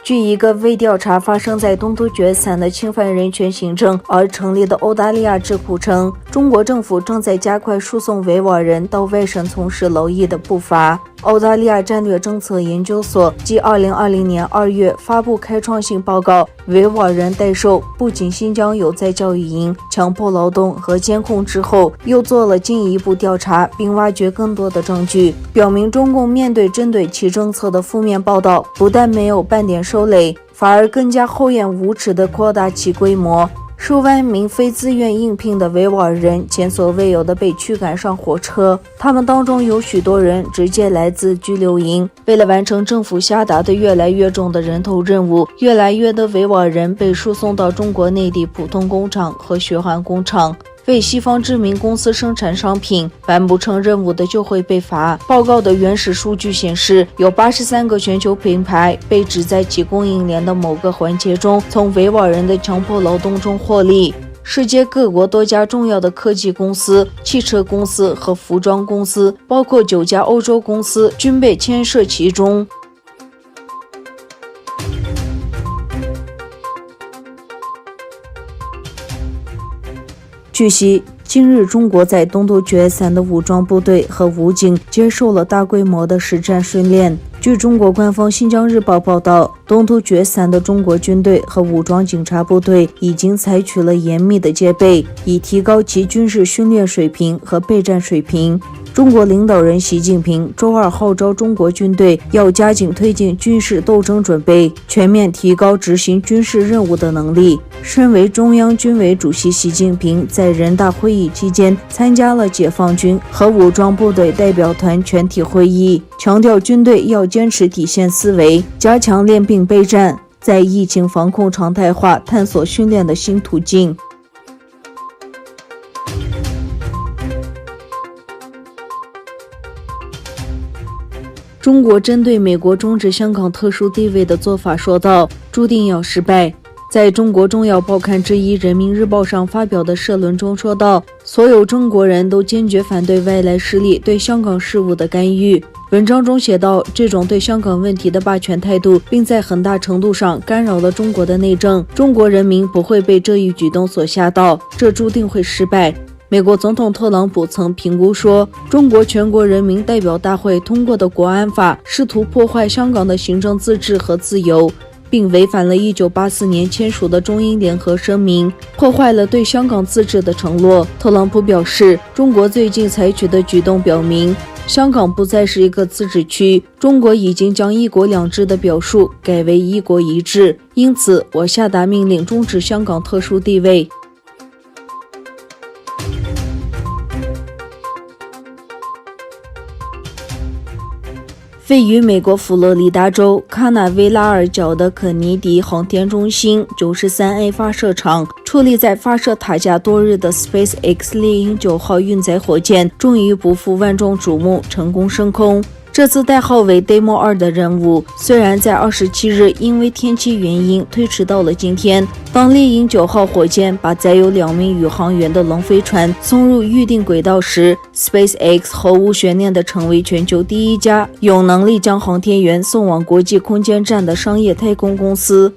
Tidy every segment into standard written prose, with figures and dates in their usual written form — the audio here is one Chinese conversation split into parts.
据一个为调查发生在东突厥散的侵犯人权行政而成立的澳大利亚智库称，中国政府正在加快输送维吾尔人到外省从事劳役的步伐。澳大利亚战略政策研究所继2020年2月发布开创性报告维吾尔人待收不仅新疆有在教育营、强迫劳动和监控之后，又做了进一步调查，并挖掘更多的证据，表明中共面对针对其政策的负面报道，不但没有半点收敛，反而更加厚颜无耻地扩大其规模。数万名非自愿应聘的维吾尔人前所未有地被驱赶上火车，他们当中有许多人直接来自拘留营。为了完成政府下达的越来越重的人头任务，越来越多维吾尔人被输送到中国内地普通工厂和血汗工厂，为西方知名公司生产商品，完不成任务的就会被罚。报告的原始数据显示，有83个全球品牌被指在其供应链的某个环节中从维吾尔人的强迫劳动中获利。世界各国多家重要的科技公司、汽车公司和服装公司，包括9家欧洲公司，均被牵涉其中。据悉，近日中国在东突厥散的武装部队和武警接受了大规模的实战训练。据中国官方《新疆日报》报道，东突厥散的中国军队和武装警察部队已经采取了严密的戒备，以提高其军事训练水平和备战水平。中国领导人习近平周二号召中国军队要加紧推进军事斗争准备，全面提高执行军事任务的能力。身为中央军委主席习近平在人大会议期间参加了解放军和武装部队代表团全体会议，强调军队要坚持底线思维，加强练兵备战，在疫情防控常态化探索训练的新途径。中国针对美国终止香港特殊地位的做法说道，注定要失败。在中国重要报刊之一《人民日报》上发表的社论中说道，所有中国人都坚决反对外来势力对香港事务的干预。文章中写道，这种对香港问题的霸权态度，并在很大程度上干扰了中国的内政。中国人民不会被这一举动所吓到，这注定会失败。美国总统特朗普曾评估说，中国全国人民代表大会通过的国安法试图破坏香港的行政自治和自由，并违反了1984年签署的中英联合声明，破坏了对香港自治的承诺。特朗普表示，中国最近采取的举动表明，香港不再是一个自治区，中国已经将一国两制的表述改为一国一制，因此我下达命令终止香港特殊地位。位于美国佛罗里达州卡纳维拉尔角的肯尼迪航天中心 93A 发射场矗立在发射塔下多日的 SpaceX 猎鹰9号运载火箭终于不负万众瞩目，成功升空。这次代号为 Demo 2的任务，虽然在27日因为天气原因推迟到了今天，当猎鹰9号火箭把载有2名宇航员的龙飞船送入预定轨道时， SpaceX 毫无悬念地成为全球第一家有能力将航天员送往国际空间站的商业太空公司。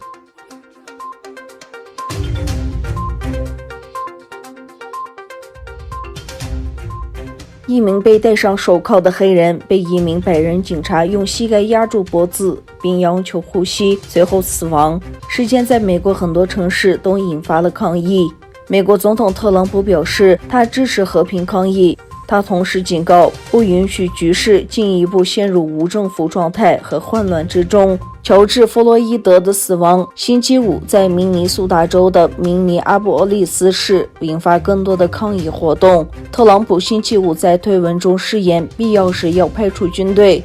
一名被戴上手铐的黑人被一名白人警察用膝盖压住脖子并要求呼吸，随后死亡。事件在美国很多城市都引发了抗议。美国总统特朗普表示，他支持和平抗议。他同时警告，不允许局势进一步陷入无政府状态和混乱之中。乔治·弗洛伊德的死亡，星期五在明尼苏达州的明尼阿波利斯市引发更多的抗议活动。特朗普星期五在推文中誓言，必要时要派出军队。